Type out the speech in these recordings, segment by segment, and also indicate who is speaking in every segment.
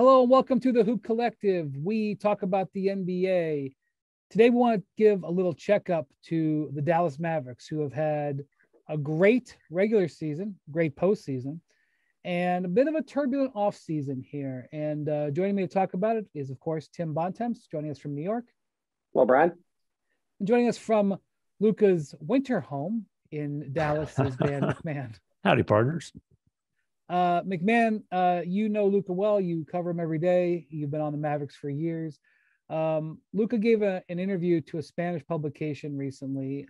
Speaker 1: Hello and welcome to the Hoop Collective. We talk about the NBA. Today we want to give a little checkup to the Dallas Mavericks, who have had a great regular season, great postseason, and a bit of a turbulent offseason here. And joining me to talk about it is, of course, Tim Bontemps, joining us from New York.
Speaker 2: Well, Brian.
Speaker 1: And joining us from Luca's winter home in Dallas is Dan McMahon.
Speaker 3: Howdy, partners.
Speaker 1: McMahon, you know Luca well. You cover him every day. You've been on the Mavericks for years. Luca gave an interview to a Spanish publication recently.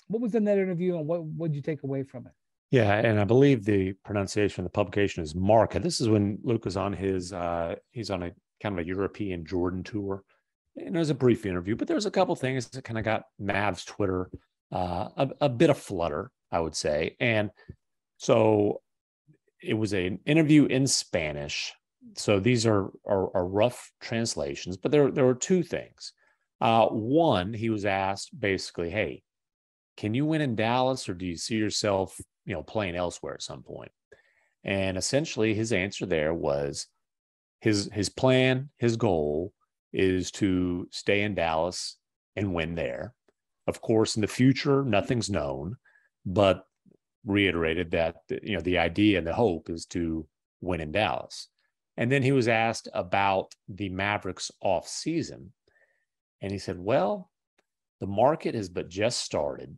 Speaker 1: What was in that interview, and what did you take away from it?
Speaker 3: Yeah, and I believe the pronunciation of the publication is Marca. This is when Luca's on his he's on a kind of a European Jordan tour. And it was a brief interview, but there was a couple things that kind of got Mavs Twitter a bit of flutter, I would say. And so it was an interview in Spanish. So these are rough translations, but there were two things. One, he was asked basically, hey, can you win in Dallas, or do you see yourself, playing elsewhere at some point? And essentially his answer there was his plan, his goal is to stay in Dallas and win there. Of course, in the future, nothing's known, but reiterated that, the idea and the hope is to win in Dallas. And then he was asked about the Mavericks off season. And he said, well, the market has but just started,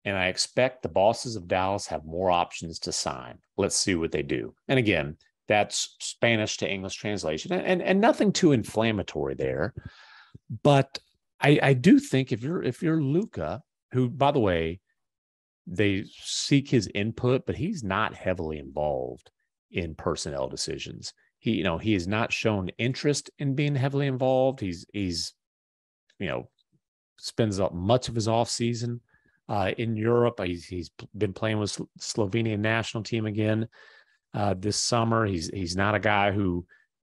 Speaker 3: and I expect the bosses of Dallas have more options to sign. Let's see what they do. And again, that's Spanish to English translation, and nothing too inflammatory there. But I do think if you're Luca, who, by the way, they seek his input, but he's not heavily involved in personnel decisions. He has not shown interest in being heavily involved. He's spends much of his off season in Europe. He's been playing with Slovenian national team again this summer. He's not a guy who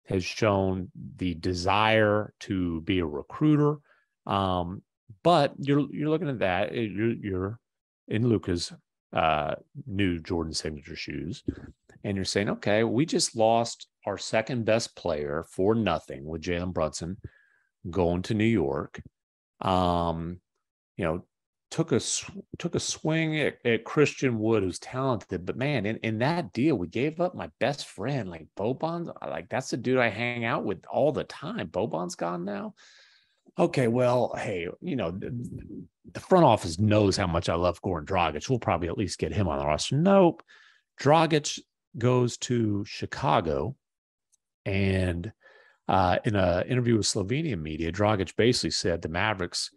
Speaker 3: has shown the desire to be a recruiter. But you're looking at that. You're in Luca's new Jordan signature shoes, and you're saying, okay, we just lost our second best player for nothing with Jalen Brunson going to New York. Took a swing at Christian Wood, who's talented, but man, in that deal, we gave up my best friend, like Boban. Like, that's the dude I hang out with all the time. Boban's gone now. Okay, well, hey, the front office knows how much I love Goran Dragic. We'll probably at least get him on the roster. Nope. Dragic goes to Chicago, and in an interview with Slovenian media, Dragic basically said the Mavericks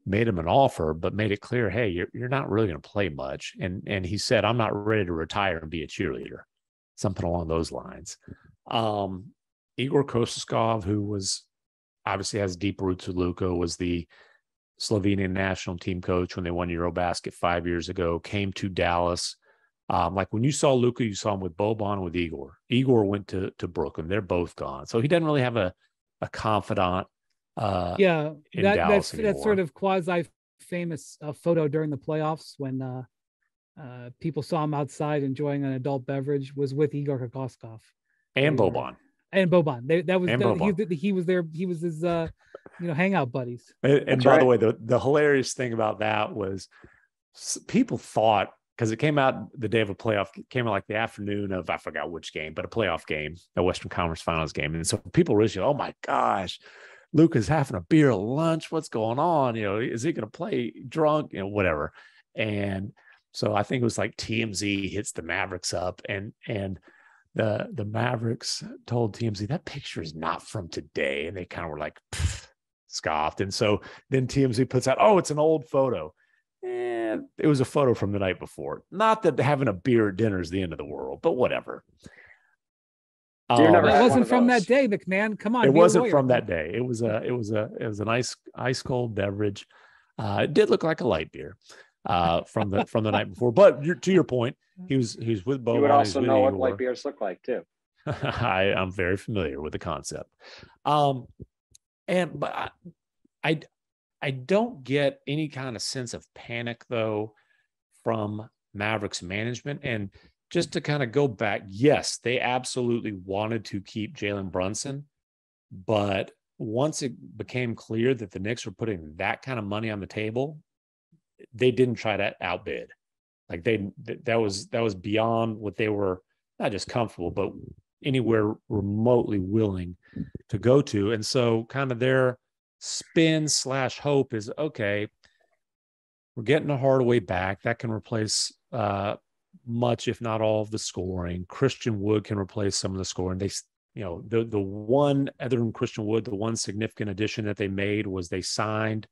Speaker 3: made him an offer, but made it clear, hey, you're not really going to play much. And he said, I'm not ready to retire and be a cheerleader, something along those lines. Igor Kososkov, who was obviously has deep roots with Luka, was the Slovenian national team coach when they won Eurobasket 5 years ago, came to Dallas. Like when you saw Luka, you saw him with Boban, with Igor. Igor went to Brooklyn. They're both gone. So he doesn't really have a confidant.
Speaker 1: That's sort of quasi famous photo during the playoffs when people saw him outside enjoying an adult beverage was with Igor Kokoskov
Speaker 3: and Boban.
Speaker 1: And Boban. He was there. He was his hangout buddies.
Speaker 3: And by the way, the hilarious thing about that was people thought, because it came out the day of a playoff, came out like the afternoon of, I forgot which game, but a playoff game, a Western Conference Finals game. And so people really said, oh my gosh, Luka's having a beer at lunch. What's going on? Is he going to play drunk? Whatever. And so I think it was like TMZ hits the Mavericks up, and the Mavericks told TMZ that picture is not from today. And they kind of were like, scoffed. And so then TMZ puts out, oh, it's an old photo. And it was a photo from the night before. Not that having a beer at dinner is the end of the world, but whatever.
Speaker 1: It wasn't from that day, McMahon. Come on.
Speaker 3: It wasn't from that day. It was a nice ice cold beverage. It did look like a light beer from the night before. But to your point, he was with Boban.
Speaker 2: You would also know what light beers look like too.
Speaker 3: I'm very familiar with the concept. But I don't get any kind of sense of panic though from Mavericks management. And just to kind of go back, yes, they absolutely wanted to keep Jalen Brunson, but once it became clear that the Knicks were putting that kind of money on the table, they didn't try to outbid. Like that was beyond what they were not just comfortable, but anywhere remotely willing to go to. And so kind of their spin / hope is, okay, we're getting a Hardaway back that can replace much, if not all, of the scoring. Christian Wood can replace some of the scoring. They, the one other than Christian Wood, the one significant addition that they made was they signed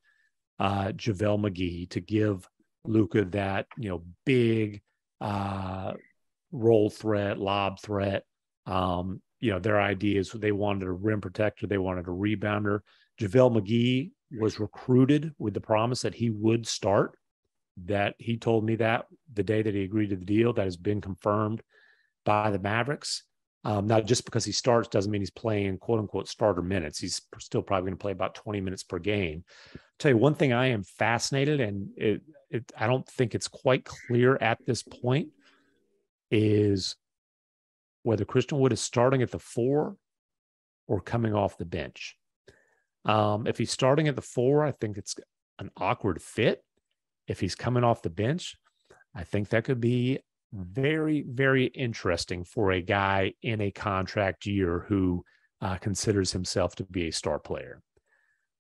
Speaker 3: JaVale McGee to give Luka that, big roll threat, lob threat. Their ideas, they wanted a rim protector. They wanted a rebounder. JaVale McGee was recruited with the promise that he would start. That he told me that the day that he agreed to the deal, that has been confirmed by the Mavericks. Now, just because he starts doesn't mean he's playing quote unquote starter minutes. He's still probably going to play about 20 minutes per game. I'll tell you one thing I am fascinated, and I don't think it's quite clear at this point, is whether Christian Wood is starting at the 4 or coming off the bench. If he's starting at the 4, I think it's an awkward fit. If he's coming off the bench, I think that could be very, very interesting for a guy in a contract year who considers himself to be a star player.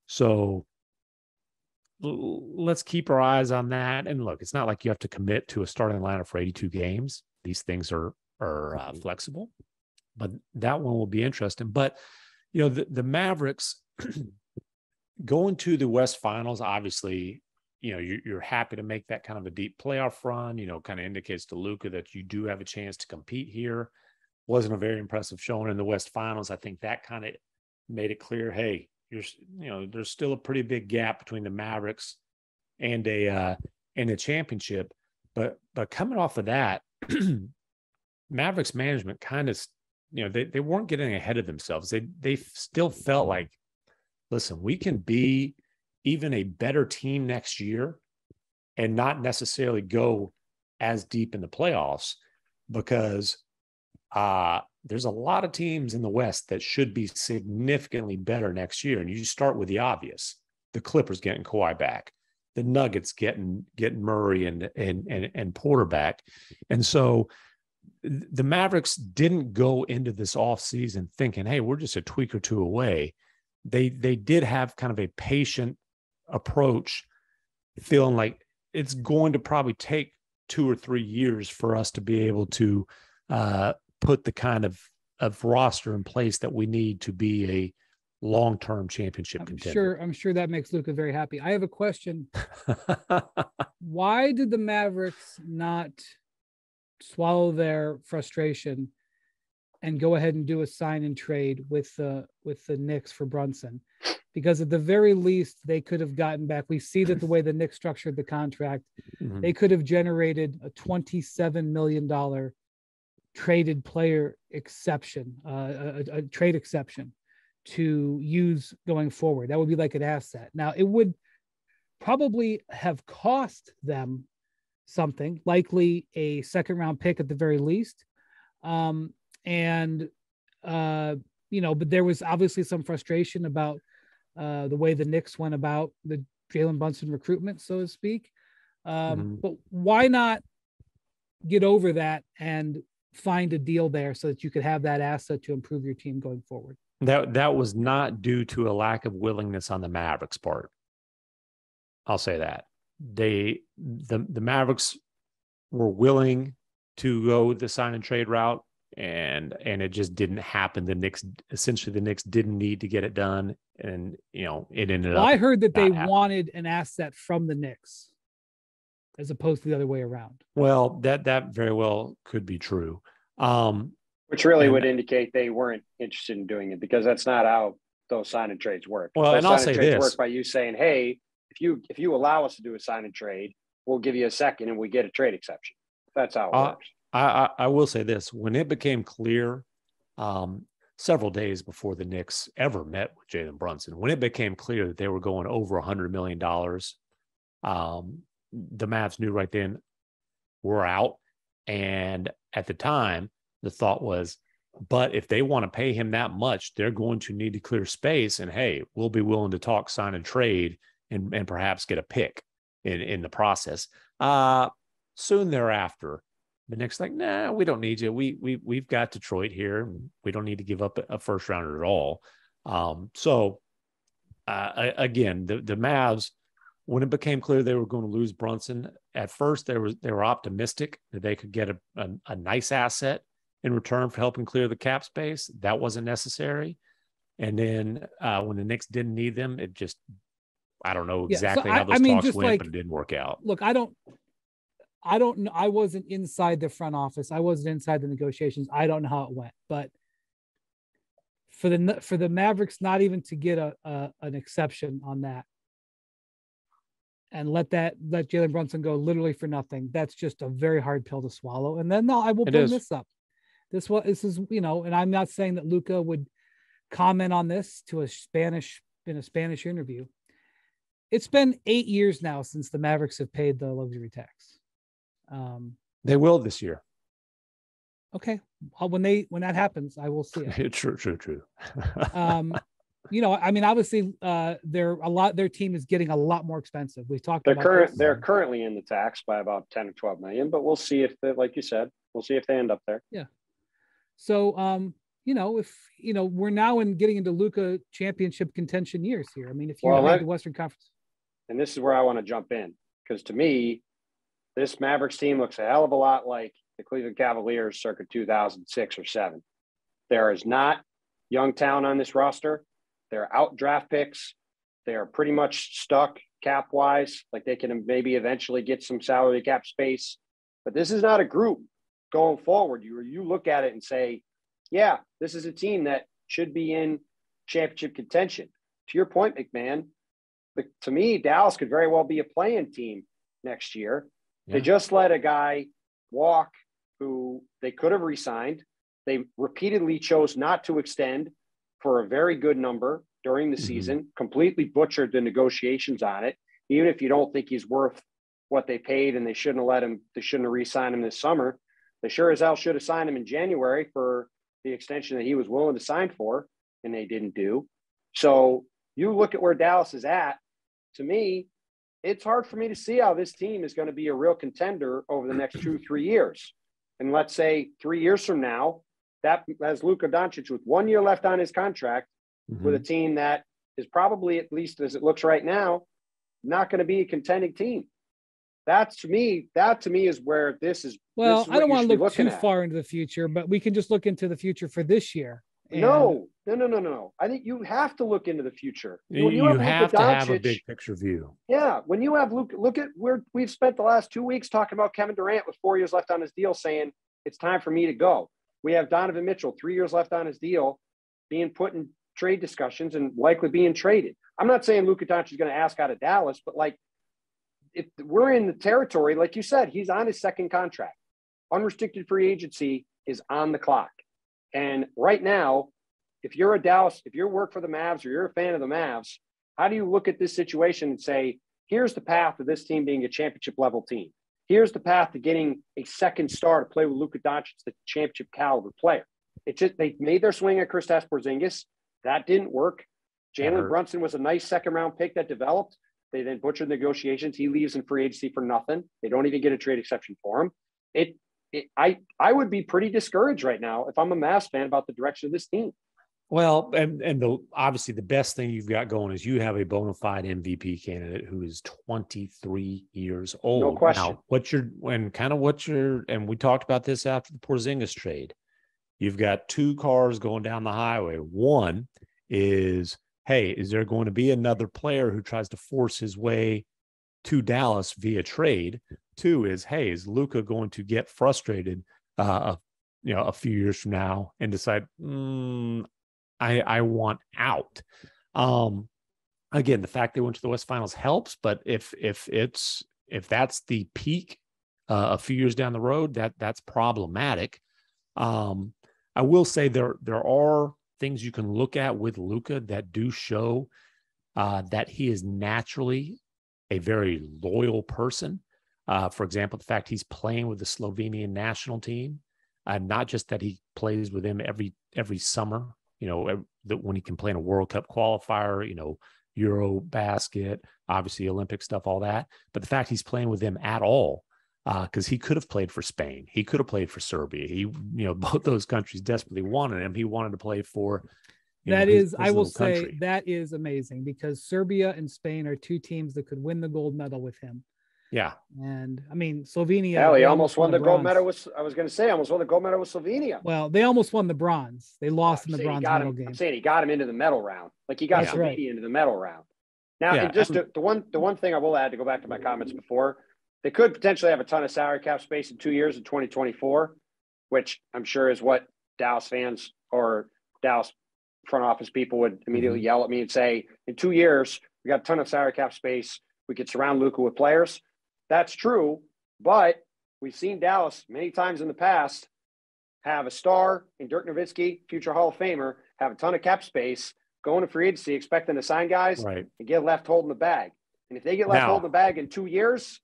Speaker 3: So let's keep our eyes on that. And look, it's not like you have to commit to a starting lineup for 82 games. These things are flexible, but that one will be interesting. But, the Mavericks going to the West Finals, obviously, you're happy to make that kind of a deep playoff run, kind of indicates to Luka that you do have a chance to compete here. Wasn't a very impressive showing in the West Finals. I think that kind of made it clear, hey, there's still a pretty big gap between the Mavericks and a championship. But coming off of that, Mavericks management kind of, they weren't getting ahead of themselves. They still felt like, listen, we can be even a better team next year and not necessarily go as deep in the playoffs, because there's a lot of teams in the West that should be significantly better next year. And you start with the obvious: the Clippers getting Kawhi back, the Nuggets getting Murray and Porter back. And so the Mavericks didn't go into this offseason thinking, hey, we're just a tweak or two away. They did have kind of a patient approach, feeling like it's going to probably take 2 or 3 years for us to be able to put the kind of roster in place that we need to be a long-term championship contender.
Speaker 1: I'm sure that makes Luka very happy. I have a question. Why did the Mavericks not swallow their frustration and go ahead and do a sign and trade with the Knicks for Brunson? Because at the very least, they could have gotten back. We see that the way the Knicks structured the contract, they could have generated a $27 million traded player exception, a trade exception to use going forward. That would be like an asset. Now, it would probably have cost them something, likely a second-round pick at the very least. But there was obviously some frustration about the way the Knicks went about the Jalen Brunson recruitment, so to speak. But why not get over that and find a deal there so that you could have that asset to improve your team going forward?
Speaker 3: That was not due to a lack of willingness on the Mavericks' part. I'll say that. The Mavericks were willing to go the sign and trade route, and it just didn't happen. The Knicks didn't need to get it done, and it ended up.
Speaker 1: I heard that they wanted an asset from the Knicks as opposed to the other way around.
Speaker 3: Well, that very well could be true.
Speaker 2: Which really would indicate they weren't interested in doing it, because that's not how those sign and trades work.
Speaker 3: Well,
Speaker 2: those
Speaker 3: and I'll say this:
Speaker 2: work by you saying, "Hey, if you allow us to do a sign and trade, we'll give you a second and we get a trade exception." That's how it works.
Speaker 3: I will say this: when it became clear, several days before the Knicks ever met with Jalen Brunson, when it became clear that they were going over $100 million, the Mavs knew right then, we're out. And at the time, the thought was, but if they want to pay him that much, they're going to need to clear space. And hey, we'll be willing to talk, sign, and trade, and perhaps get a pick in the process. Soon thereafter, the Knicks like, nah, we don't need you. We've got Detroit here. We don't need to give up a first rounder at all. Again, the Mavs, when it became clear they were going to lose Brunson, at first they were optimistic that they could get a nice asset in return for helping clear the cap space. That wasn't necessary. And then when the Knicks didn't need them, it just, I don't know exactly how those talks went, but it didn't work out.
Speaker 1: Look, I don't know. I wasn't inside the front office. I wasn't inside the negotiations. I don't know how it went, but for the Mavericks not even to get an exception on that and let Jalen Brunson go literally for nothing, that's just a very hard pill to swallow. And then I will bring this up. This is, and I'm not saying that Luka would comment on this in a Spanish interview. It's been 8 years now since the Mavericks have paid the luxury tax.
Speaker 3: They will this year.
Speaker 1: Okay. When that happens, I will see it.
Speaker 3: True.
Speaker 1: Obviously, their team is getting a lot more expensive. We talked
Speaker 2: they're currently in the tax by about 10 or 12 million, but we'll see if like you said, we'll see if they end up there.
Speaker 1: Yeah. So, if we're now getting into Luka championship contention years here. I mean, if you have the Western Conference.
Speaker 2: And this is where I want to jump in, because to me, this Mavericks team looks a hell of a lot like the Cleveland Cavaliers circa 2006 or 7. There is not young talent on this roster. They're out draft picks. They're pretty much stuck cap wise. Like they can maybe eventually get some salary cap space, but this is not a group going forward. You look at it and say, yeah, this is a team that should be in championship contention. To your point, McMahon, to me, Dallas could very well be a play-in team next year. Yeah. They just let a guy walk who they could have re-signed. They repeatedly chose not to extend for a very good number during the season, completely butchered the negotiations on it. Even if you don't think he's worth what they paid and they shouldn't have re-signed him this summer, they sure as hell should have signed him in January for the extension that he was willing to sign for, and they didn't do. So you look at where Dallas is at, to me, it's hard for me to see how this team is going to be a real contender over the next 2-3 years. And let's say 3 years from now, that has Luka Doncic with 1 year left on his contract with a team that is probably, at least as it looks right now, not going to be a contending team. That to me is where this is.
Speaker 1: Well, I don't want to look too far into the future, but we can just look into the future for this year.
Speaker 2: No. I think you have to look into the future.
Speaker 3: You have to have a big picture view.
Speaker 2: Yeah. When you have Luka, look at where we've spent the last 2 weeks talking about Kevin Durant with 4 years left on his deal, saying it's time for me to go. We have Donovan Mitchell, 3 years left on his deal, being put in trade discussions and likely being traded. I'm not saying Luka Doncic is going to ask out of Dallas, but if we're in the territory, like you said, he's on his second contract. Unrestricted free agency is on the clock. And right now, if you're work for the Mavs or you're a fan of the Mavs, how do you look at this situation and say, here's the path to this team being a championship level team? Here's the path to getting a second star to play with Luka Doncic, the championship caliber player. It's just, they made their swing at Kristaps Porzingis. That didn't work. Jalen Brunson was a nice second round pick that developed. They then butchered negotiations. He leaves in free agency for nothing. They don't even get a trade exception for him. I would be pretty discouraged right now if I'm a Mavs fan about the direction of this team.
Speaker 3: Well, obviously the best thing you've got going is you have a bona fide MVP candidate who is 23 years old.
Speaker 2: No question.
Speaker 3: Now, and we talked about this after the Porzingis trade. You've got two cars going down the highway. One is, hey, is there going to be another player who tries to force his way to Dallas via trade? Two is, hey, is Luka going to get frustrated a few years from now and decide, I want out. Again, the fact they went to the West Finals helps, but if that's the peak a few years down the road, that's problematic. I will say there are things you can look at with Luka that do show that he is naturally a very loyal person. For example, the fact he's playing with the Slovenian national team, not just that he plays with them every summer, when he can play in a World Cup qualifier, Euro basket, obviously Olympic stuff, all that. But the fact he's playing with them at all, because he could have played for Spain. He could have played for Serbia. He, both those countries desperately wanted him. He wanted to play for his
Speaker 1: I will say
Speaker 3: country.
Speaker 1: that is amazing, because Serbia and Spain are two teams that could win the gold medal with him.
Speaker 3: Yeah.
Speaker 1: And I mean, Slovenia.
Speaker 2: Hell, he almost won the gold medal with, I was going to say, almost won the gold medal with Slovenia.
Speaker 1: Well, they almost won the bronze. They lost in the bronze medal game.
Speaker 2: I'm saying he got him into the medal round. Like he got Slovenia into the medal round. Now, and just the one thing I will add, to go back to my comments before, they could potentially have a ton of salary cap space in 2 years in 2024, which I'm sure is what Dallas fans or Dallas front office people would immediately yell at me and say, in 2 years, we got a ton of salary cap space. We could surround Luka with players. That's true, but we've seen Dallas many times in the past have a star in Dirk Nowitzki, future Hall of Famer, have a ton of cap space, go into free agency expecting to sign guys, and get left holding the bag. And if they get left holding the bag in 2 years,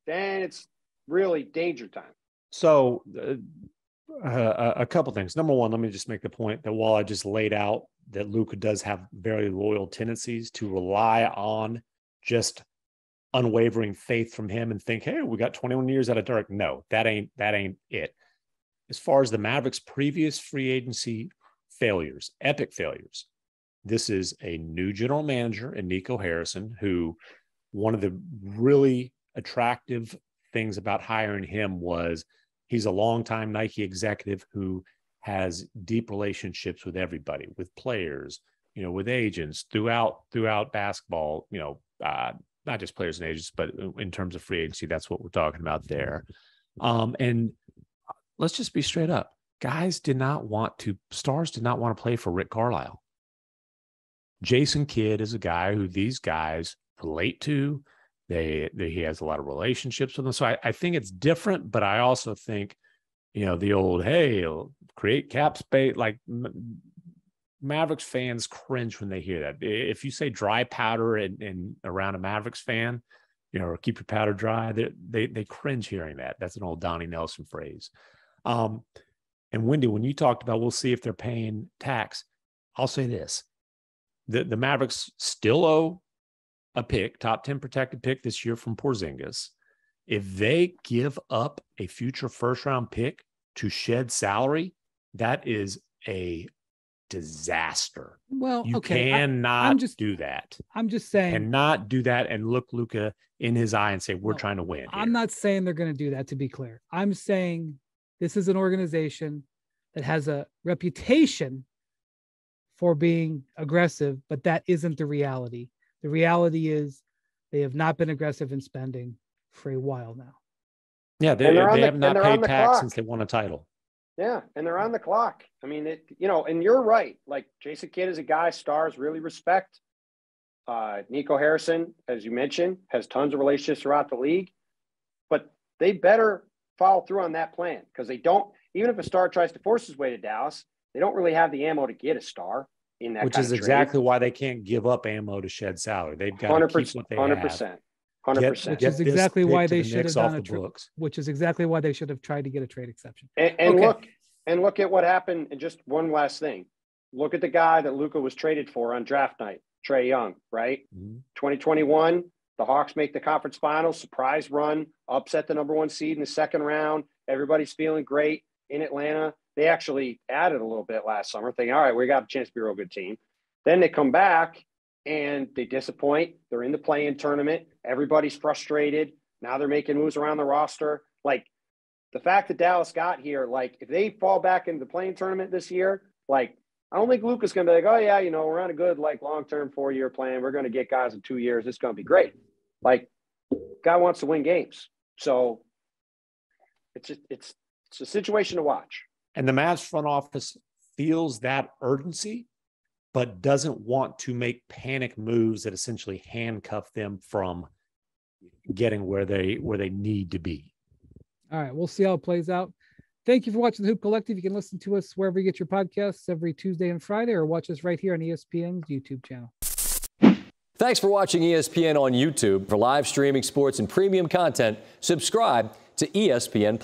Speaker 2: then it's really danger time.
Speaker 3: So a couple things. Number one, let me just make the point that while I just laid out that Luka does have very loyal tendencies to rely on just unwavering faith from him and think, hey, we got 21 years out of Dirk. No, that ain't it. As far as the Mavericks' previous free agency failures, epic failures, this is a new general manager in Nico Harrison, who one of the really attractive things about hiring him was he's a longtime Nike executive who has deep relationships with everybody, with players, with agents throughout basketball, not just players and agents, but in terms of free agency, that's what we're talking about there. And let's just be straight up. Stars did not want to play for Rick Carlisle. Jason Kidd is a guy who these guys relate to. He has a lot of relationships with them. So I think it's different, but I also think, the old, hey, create cap space, like Mavericks fans cringe when they hear that. If you say dry powder and around a Mavericks fan, or keep your powder dry, they cringe hearing that. That's an old Donnie Nelson phrase. And Wendy, when you talked about, we'll see if they're paying tax, I'll say this. The Mavericks still owe a pick, top 10 protected pick this year from Porzingis. If they give up a future first-round pick to shed salary, that is a disaster.
Speaker 1: Well,
Speaker 3: you cannot do that.
Speaker 1: I'm just saying.
Speaker 3: Cannot do that and look Luka in his eye and say, we're trying to win here.
Speaker 1: I'm not saying they're going to do that, to be clear. I'm saying this is an organization that has a reputation for being aggressive, but that isn't the reality. The reality is they have not been aggressive in spending for a while now.
Speaker 3: Yeah, they have not paid tax since they won a title.
Speaker 2: Yeah, and they're on the clock. I mean, and you're right. Like, Jason Kidd is a guy stars really respect. Nico Harrison, as you mentioned, has tons of relationships throughout the league. But they better follow through on that plan, because they don't, even if a star tries to force his way to Dallas, they don't really have the ammo to get a star in that.
Speaker 3: Which is exactly why they can't give up ammo to shed salary. They've got to keep what they
Speaker 2: 100%.
Speaker 3: have.
Speaker 2: 100%.
Speaker 1: Which is exactly why they should have done
Speaker 3: which
Speaker 1: is exactly why they should have tried to get a trade exception.
Speaker 2: And look at what happened. And just one last thing. Look at the guy that Luka was traded for on draft night, Trae Young, right? 2021, the Hawks make the conference finals, surprise run, upset the number 1 seed in the second round. Everybody's feeling great in Atlanta. They actually added a little bit last summer, thinking, all right, we got a chance to be a real good team. Then they come back and they disappoint. They're in the play-in tournament. Everybody's frustrated. Now they're making moves around the roster. Like, the fact that Dallas got here, like, if they fall back into the play-in tournament this year, like, I don't think Luka's going to be like, oh, yeah, we're on a good, like, long-term 4-year plan. We're going to get guys in 2 years. It's going to be great. Like, guy wants to win games. So it's a situation to watch.
Speaker 3: And the Mavs front office feels that urgency, but doesn't want to make panic moves that essentially handcuff them from getting where they need to be.
Speaker 1: All right, we'll see how it plays out. Thank you for watching the Hoop Collective. You can listen to us wherever you get your podcasts every Tuesday and Friday, or watch us right here on ESPN's YouTube channel.
Speaker 4: Thanks for watching ESPN on YouTube. For live streaming sports and premium content, subscribe to ESPN+.